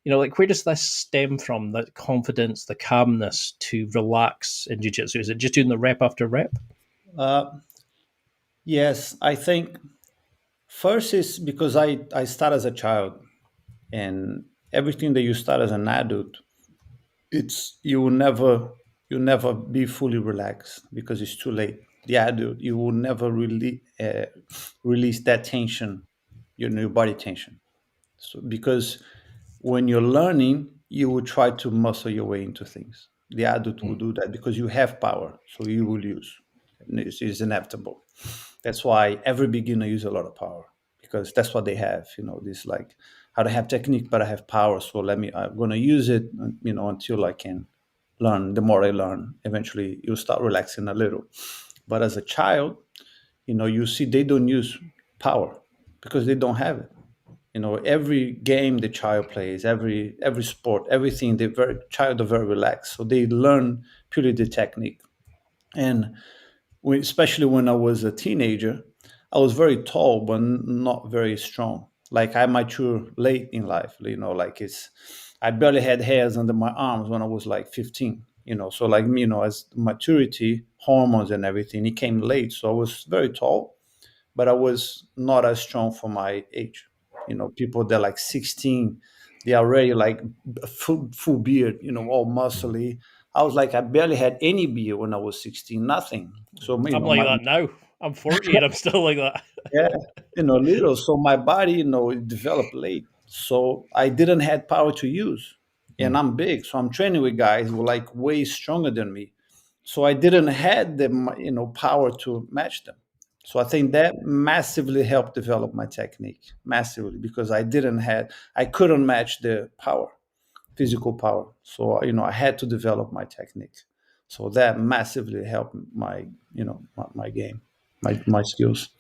Like where does this stem from? The confidence, the calmness to relax in jiu-jitsu? Is it just doing the rep after rep? Uh, yes, I think first is because I start as a child, and everything that you start as an adult, it's you never be fully relaxed because it's too late. The adult, you will never really release that tension, your body tension. So because when you're learning, you will try to muscle your way into things. The adult will do that because you have power, so you will use. And it's inevitable. That's why every beginner use a lot of power because that's what they have. This like how to have technique, but I have power. So I'm going to use it. Until I can learn. The more I learn, eventually you'll start relaxing a little. But as a child, you see they don't use power because they don't have it. Every game the child plays, every sport, everything, the very child are very relaxed, so they learn purely the technique. And especially when I was a teenager, I was very tall but not very strong. Like I mature late in life, like I barely had hairs under my arms when I was like 15. So like me, as maturity, hormones and everything, it came late. So I was very tall, but I was not as strong for my age. People that like 16, they are already like full beard, all muscly. I was like, I barely had any beard when I was 16, nothing. So, I'm like that now. I'm 40 and I'm still like that. yeah, little. So my body, it developed late. So I didn't have power to use. And I'm big. So I'm training with guys who are like way stronger than me. So I didn't have the, power to match them. So I think that massively helped develop my technique, massively, because I couldn't match the power, physical power. So, I had to develop my technique. So that massively helped my game, my skills.